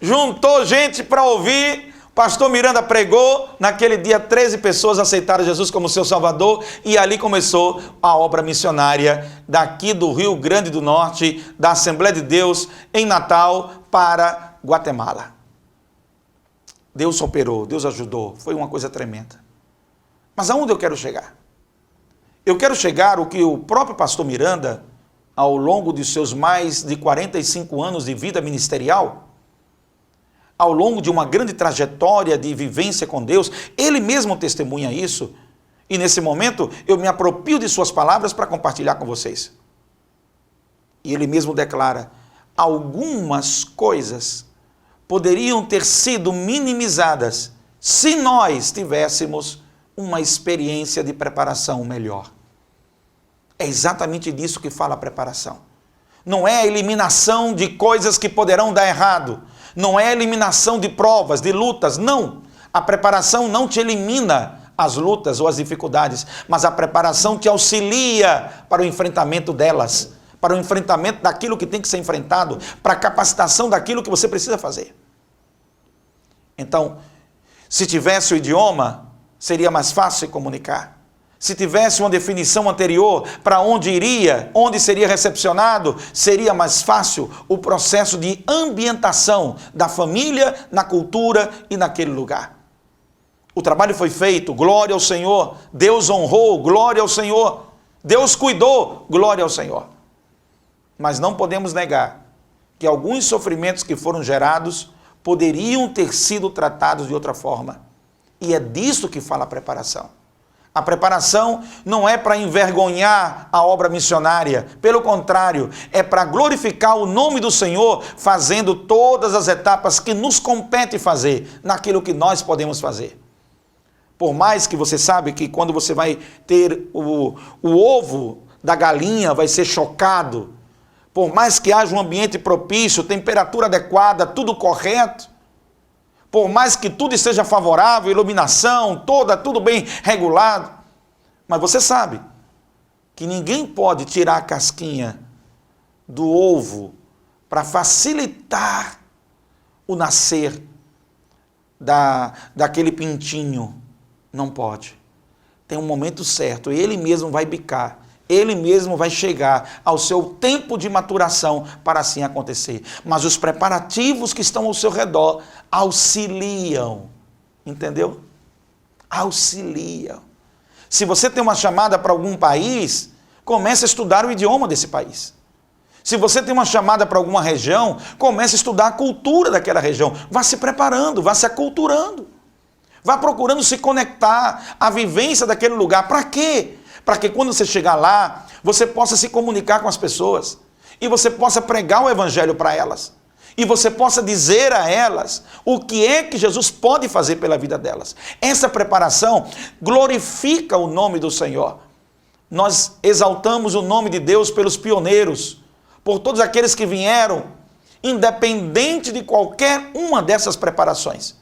Juntou gente para ouvir, pastor Miranda pregou, naquele dia 13 pessoas aceitaram Jesus como seu Salvador, e ali começou a obra missionária daqui do Rio Grande do Norte, da Assembleia de Deus, em Natal, para Guatemala. Deus operou, Deus ajudou, foi uma coisa tremenda. Mas aonde eu quero chegar? Eu quero chegar ao que o próprio pastor Miranda, ao longo de seus mais de 45 anos de vida ministerial, ao longo de uma grande trajetória de vivência com Deus, ele mesmo testemunha isso, e nesse momento eu me aproprio de suas palavras para compartilhar com vocês. E ele mesmo declara, algumas coisas poderiam ter sido minimizadas se nós tivéssemos uma experiência de preparação melhor. É exatamente disso que fala a preparação. Não é a eliminação de coisas que poderão dar errado, não é a eliminação de provas, de lutas, não. A preparação não te elimina as lutas ou as dificuldades, mas a preparação te auxilia para o enfrentamento delas, para o enfrentamento daquilo que tem que ser enfrentado, para a capacitação daquilo que você precisa fazer. Então, se tivesse o idioma, seria mais fácil se comunicar. Se tivesse uma definição anterior para onde iria, onde seria recepcionado, seria mais fácil o processo de ambientação da família na cultura e naquele lugar. O trabalho foi feito, glória ao Senhor. Deus honrou, glória ao Senhor. Deus cuidou, glória ao Senhor. Mas não podemos negar que alguns sofrimentos que foram gerados poderiam ter sido tratados de outra forma. E é disso que fala a preparação. A preparação não é para envergonhar a obra missionária, pelo contrário, é para glorificar o nome do Senhor, fazendo todas as etapas que nos compete fazer, naquilo que nós podemos fazer. Por mais que você sabe que quando você vai ter o ovo da galinha, vai ser chocado, por mais que haja um ambiente propício, temperatura adequada, tudo correto, por mais que tudo esteja favorável, iluminação, tudo bem regulado, mas você sabe que ninguém pode tirar a casquinha do ovo para facilitar o nascer daquele pintinho. Não pode. Tem um momento certo, ele mesmo vai bicar, ele mesmo vai chegar ao seu tempo de maturação para assim acontecer. Mas os preparativos que estão ao seu redor auxiliam, entendeu? Auxiliam. Se você tem uma chamada para algum país, comece a estudar o idioma desse país. Se você tem uma chamada para alguma região, comece a estudar a cultura daquela região. Vá se preparando, vá se aculturando. Vá procurando se conectar à vivência daquele lugar. Para quê? Para que quando você chegar lá, você possa se comunicar com as pessoas. E você possa pregar o evangelho para elas. E você possa dizer a elas o que é que Jesus pode fazer pela vida delas. Essa preparação glorifica o nome do Senhor. Nós exaltamos o nome de Deus pelos pioneiros, por todos aqueles que vieram, independente de qualquer uma dessas preparações.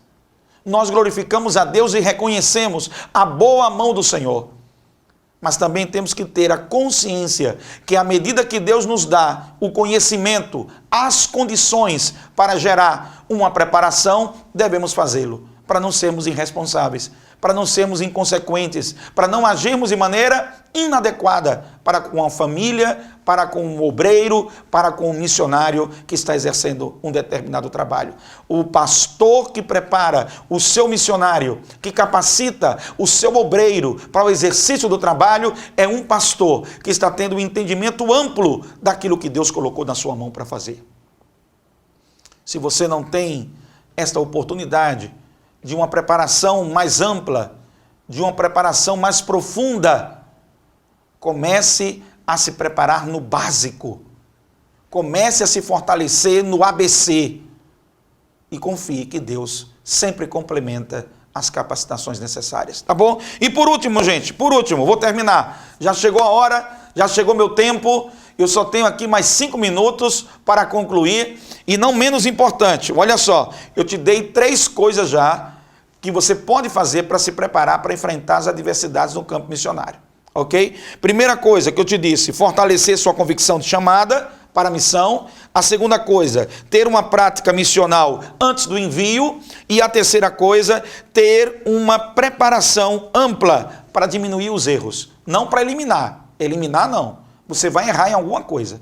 Nós glorificamos a Deus e reconhecemos a boa mão do Senhor. Mas também temos que ter a consciência que à medida que Deus nos dá o conhecimento, as condições para gerar uma preparação, devemos fazê-lo, para não sermos irresponsáveis, para não sermos inconsequentes, para não agirmos de maneira inadequada para com a família, para com o obreiro, para com o missionário que está exercendo um determinado trabalho. O pastor que prepara o seu missionário, que capacita o seu obreiro para o exercício do trabalho, é um pastor que está tendo um entendimento amplo daquilo que Deus colocou na sua mão para fazer. Se você não tem esta oportunidade de uma preparação mais ampla, de uma preparação mais profunda, comece a se preparar no básico. Comece a se fortalecer no ABC. E confie que Deus sempre complementa as capacitações necessárias, tá bom? E por último, gente, vou terminar. Já chegou a hora, já chegou meu tempo, eu só tenho aqui mais 5 minutos para concluir. E não menos importante, olha só, eu te dei 3 coisas já que você pode fazer para se preparar para enfrentar as adversidades no campo missionário. Ok? Primeira coisa que eu te disse, fortalecer sua convicção de chamada para a missão. A segunda coisa, ter uma prática missional antes do envio. E a terceira coisa, ter uma preparação ampla para diminuir os erros. Não para eliminar. Eliminar não. Você vai errar em alguma coisa.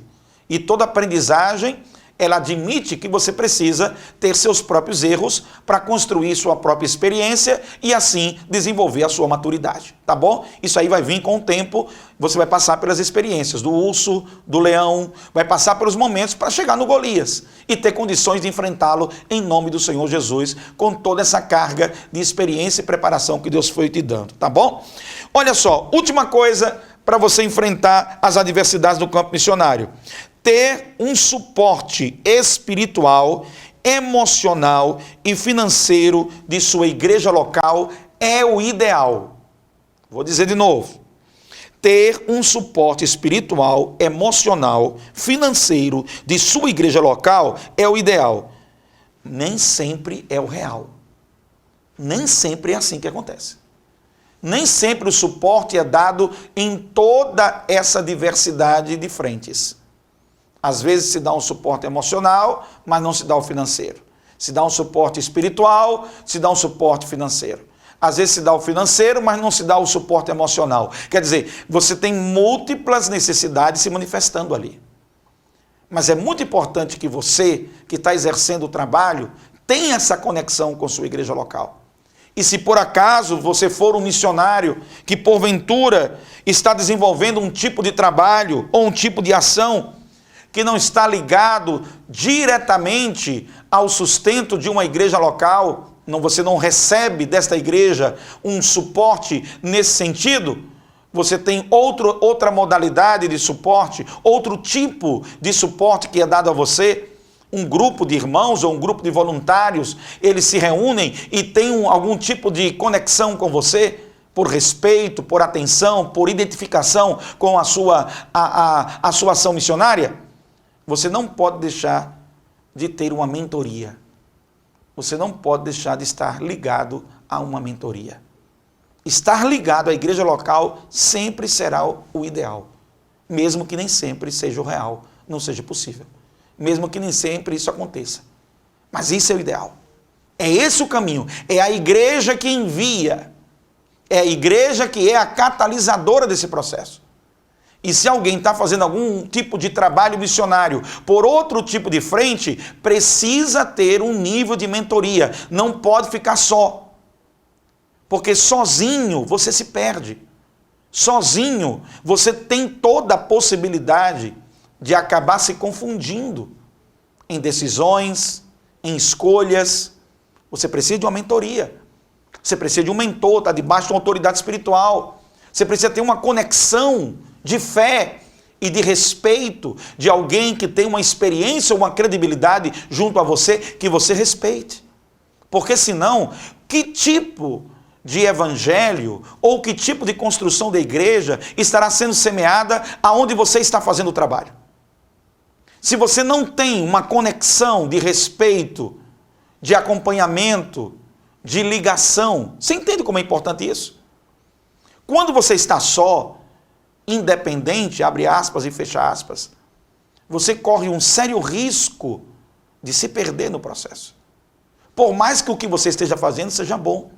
E toda aprendizagem, ela admite que você precisa ter seus próprios erros para construir sua própria experiência e assim desenvolver a sua maturidade, tá bom? Isso aí vai vir com o tempo, você vai passar pelas experiências do urso, do leão, vai passar pelos momentos para chegar no Golias e ter condições de enfrentá-lo em nome do Senhor Jesus, com toda essa carga de experiência e preparação que Deus foi te dando, tá bom? Olha só, última coisa para você enfrentar as adversidades do campo missionário. Ter um suporte espiritual, emocional e financeiro de sua igreja local é o ideal. Vou dizer de novo. Ter um suporte espiritual, emocional, financeiro de sua igreja local é o ideal. Nem sempre é o real. Nem sempre é assim que acontece. Nem sempre o suporte é dado em toda essa diversidade de frentes. Às vezes se dá um suporte emocional, mas não se dá o financeiro. Se dá um suporte espiritual, se dá um suporte financeiro. Às vezes se dá o financeiro, mas não se dá o suporte emocional. Quer dizer, você tem múltiplas necessidades se manifestando ali. Mas é muito importante que você, que está exercendo o trabalho, tenha essa conexão com sua igreja local. E se por acaso você for um missionário que porventura está desenvolvendo um tipo de trabalho ou um tipo de ação que não está ligado diretamente ao sustento de uma igreja local, você não recebe desta igreja um suporte nesse sentido, você tem outra modalidade de suporte, outro tipo de suporte que é dado a você, um grupo de irmãos ou um grupo de voluntários, eles se reúnem e têm algum tipo de conexão com você, por respeito, por atenção, por identificação com a sua ação missionária, você não pode deixar de ter uma mentoria. Você não pode deixar de estar ligado a uma mentoria. Estar ligado à igreja local sempre será o ideal, mesmo que nem sempre seja o real, não seja possível. Mesmo que nem sempre isso aconteça. Mas isso é o ideal. É esse o caminho. É a igreja que envia. É a igreja que é a catalisadora desse processo. E se alguém está fazendo algum tipo de trabalho missionário por outro tipo de frente, precisa ter um nível de mentoria. Não pode ficar só. Porque sozinho você se perde. Sozinho você tem toda a possibilidade de acabar se confundindo em decisões, em escolhas. Você precisa de uma mentoria. Você precisa de um mentor, está debaixo de uma autoridade espiritual. Você precisa ter uma conexão de fé e de respeito de alguém que tem uma experiência ou uma credibilidade junto a você, que você respeite. Porque senão, que tipo de evangelho ou que tipo de construção da igreja estará sendo semeada aonde você está fazendo o trabalho? Se você não tem uma conexão de respeito, de acompanhamento, de ligação, você entende como é importante isso? Quando você está só, independente, abre aspas e fecha aspas, você corre um sério risco de se perder no processo. Por mais que o que você esteja fazendo seja bom,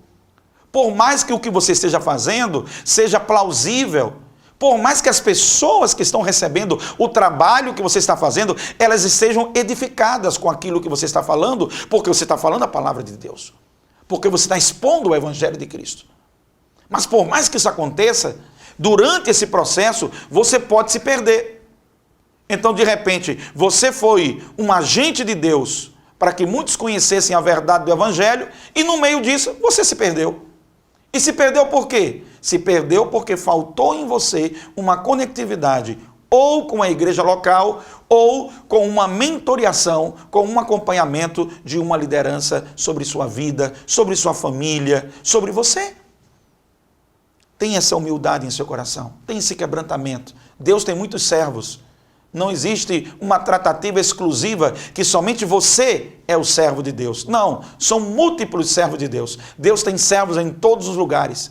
por mais que o que você esteja fazendo seja plausível, por mais que as pessoas que estão recebendo o trabalho que você está fazendo, elas estejam edificadas com aquilo que você está falando, porque você está falando a palavra de Deus, porque você está expondo o evangelho de Cristo. Mas por mais que isso aconteça, durante esse processo, você pode se perder. Então, de repente, você foi um agente de Deus para que muitos conhecessem a verdade do evangelho, e no meio disso, você se perdeu. E se perdeu por quê? Se perdeu porque faltou em você uma conectividade ou com a igreja local ou com uma mentoriação, com um acompanhamento de uma liderança sobre sua vida, sobre sua família, sobre você. Tenha essa humildade em seu coração, tenha esse quebrantamento. Deus tem muitos servos. Não existe uma tratativa exclusiva que somente você é o servo de Deus. Não, são múltiplos servos de Deus. Deus tem servos em todos os lugares.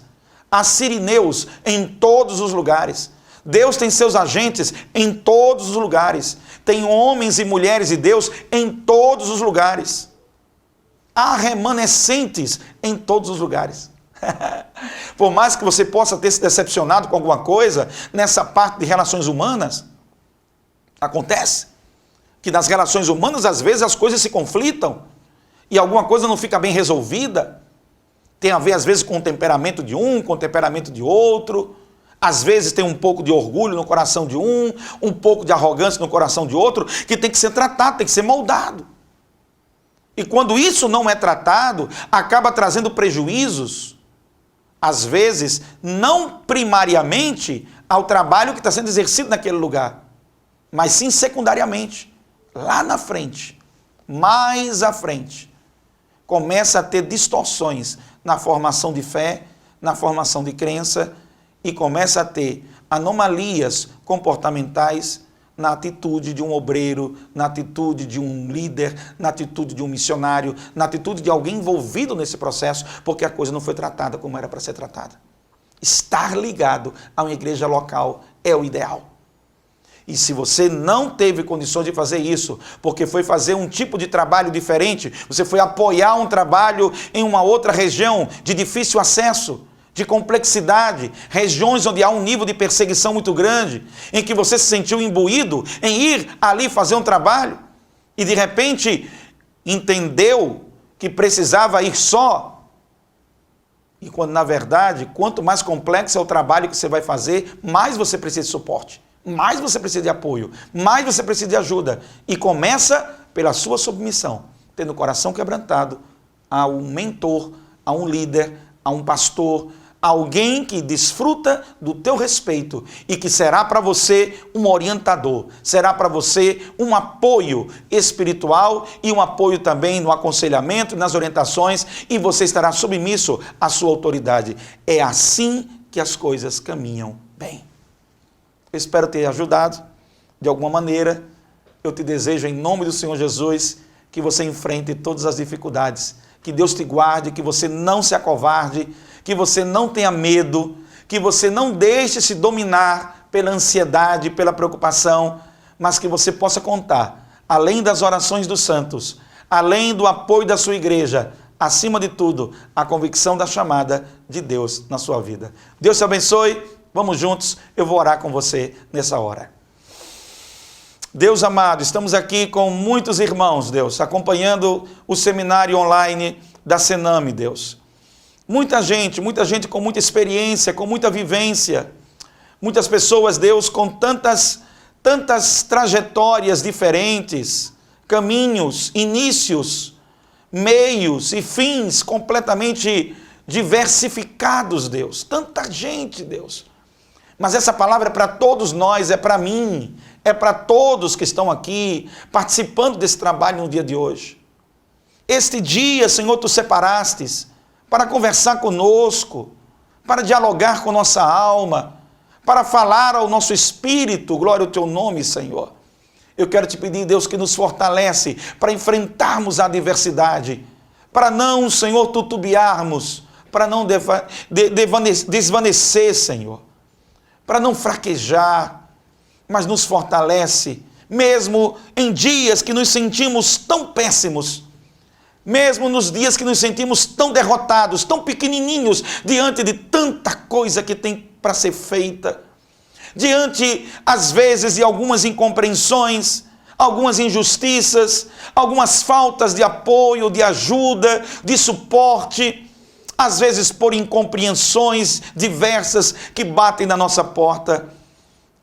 Há sirineus em todos os lugares. Deus tem seus agentes em todos os lugares. Tem homens e mulheres de Deus em todos os lugares. Há remanescentes em todos os lugares. Por mais que você possa ter se decepcionado com alguma coisa nessa parte de relações humanas, acontece que nas relações humanas, às vezes, as coisas se conflitam e alguma coisa não fica bem resolvida. Tem a ver, às vezes, com o temperamento de um, com o temperamento de outro. Às vezes tem um pouco de orgulho no coração de um pouco de arrogância no coração de outro, que tem que ser tratado, tem que ser moldado. E quando isso não é tratado, acaba trazendo prejuízos, às vezes, não primariamente ao trabalho que está sendo exercido naquele lugar, mas sim secundariamente, lá na frente, mais à frente, começa a ter distorções na formação de fé, na formação de crença, e começa a ter anomalias comportamentais na atitude de um obreiro, na atitude de um líder, na atitude de um missionário, na atitude de alguém envolvido nesse processo, porque a coisa não foi tratada como era para ser tratada. Estar ligado a uma igreja local é o ideal. E se você não teve condições de fazer isso, porque foi fazer um tipo de trabalho diferente, você foi apoiar um trabalho em uma outra região de difícil acesso, de complexidade, regiões onde há um nível de perseguição muito grande, em que você se sentiu imbuído em ir ali fazer um trabalho, e de repente entendeu que precisava ir só, e quando na verdade, quanto mais complexo é o trabalho que você vai fazer, mais você precisa de suporte, mais você precisa de apoio, mais você precisa de ajuda. E começa pela sua submissão, tendo o coração quebrantado, a um mentor, a um líder, a um pastor, alguém que desfruta do teu respeito e que será para você um orientador, será para você um apoio espiritual e um apoio também no aconselhamento, nas orientações, e você estará submisso à sua autoridade. É assim que as coisas caminham bem. Eu espero ter ajudado de alguma maneira. Eu te desejo, em nome do Senhor Jesus, que você enfrente todas as dificuldades, que Deus te guarde, que você não se acovarde, que você não tenha medo, que você não deixe se dominar pela ansiedade, pela preocupação, mas que você possa contar, além das orações dos santos, além do apoio da sua igreja, acima de tudo, a convicção da chamada de Deus na sua vida. Deus te abençoe, vamos juntos, eu vou orar com você nessa hora. Deus amado, estamos aqui com muitos irmãos, Deus, acompanhando o seminário online da Sename, Deus. Muita gente com muita experiência, com muita vivência. Muitas pessoas, Deus, com tantas trajetórias diferentes, caminhos, inícios, meios e fins completamente diversificados, Deus. Tanta gente, Deus. Mas essa palavra é para todos nós, é para mim, é para todos que estão aqui participando desse trabalho no dia de hoje. Este dia, Senhor, tu separastes para conversar conosco, para dialogar com nossa alma, para falar ao nosso espírito, glória ao teu nome, Senhor. Eu quero te pedir, Deus, que nos fortalece para enfrentarmos a adversidade, para não, Senhor, tutubiarmos, para não desvanecer, Senhor, para não fraquejar, mas nos fortalece, mesmo em dias que nos sentimos tão péssimos, mesmo nos dias que nos sentimos tão derrotados, tão pequenininhos, diante de tanta coisa que tem para ser feita, diante, às vezes, de algumas incompreensões, algumas injustiças, algumas faltas de apoio, de ajuda, de suporte, às vezes por incompreensões diversas que batem na nossa porta.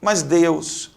Mas Deus,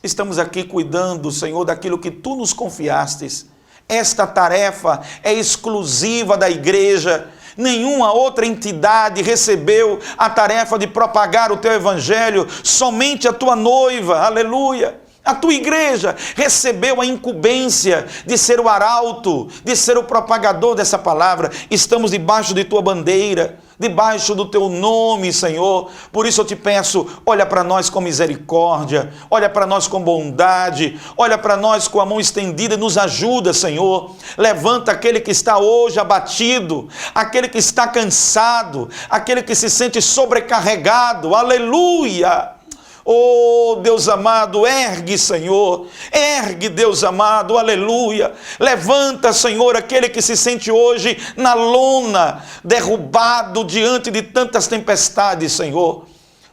estamos aqui cuidando, Senhor, daquilo que tu nos confiastes. Esta tarefa é exclusiva da igreja. Nenhuma outra entidade recebeu a tarefa de propagar o teu evangelho, somente a tua noiva, aleluia. A tua igreja recebeu a incumbência de ser o arauto, de ser o propagador dessa palavra. Estamos debaixo de tua bandeira, debaixo do teu nome, Senhor. Por isso eu te peço, olha para nós com misericórdia, olha para nós com bondade, olha para nós com a mão estendida e nos ajuda, Senhor. Levanta aquele que está hoje abatido, aquele que está cansado, aquele que se sente sobrecarregado, aleluia. Oh, Deus amado, ergue, Senhor, ergue, Deus amado, aleluia. Levanta, Senhor, aquele que se sente hoje na lona, derrubado diante de tantas tempestades, Senhor.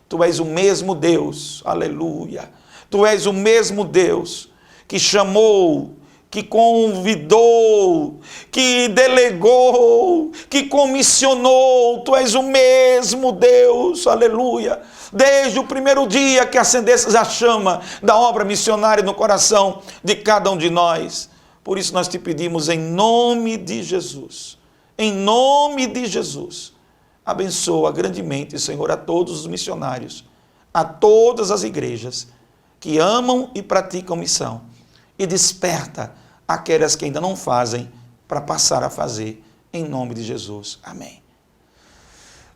Tu és o mesmo Deus, aleluia. Tu és o mesmo Deus que chamou, que convidou, que delegou, que comissionou. Tu és o mesmo Deus, aleluia. Desde o primeiro dia que acendesses a chama da obra missionária no coração de cada um de nós. Por isso nós te pedimos em nome de Jesus, abençoa grandemente, Senhor, a todos os missionários, a todas as igrejas que amam e praticam missão, e desperta aquelas que ainda não fazem para passar a fazer, em nome de Jesus. Amém.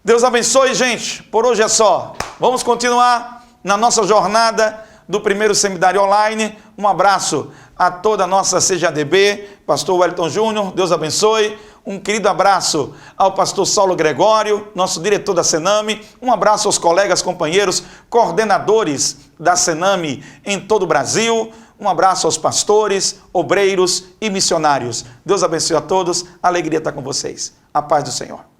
Deus abençoe, gente. Por hoje é só. Vamos continuar na nossa jornada do primeiro seminário online. Um abraço a toda a nossa CGADB, pastor Wellington Júnior, Deus abençoe. Um querido abraço ao pastor Saulo Gregório, nosso diretor da Sename. Um abraço aos colegas, companheiros, coordenadores da Sename em todo o Brasil. Um abraço aos pastores, obreiros e missionários. Deus abençoe a todos. A alegria está com vocês. A paz do Senhor.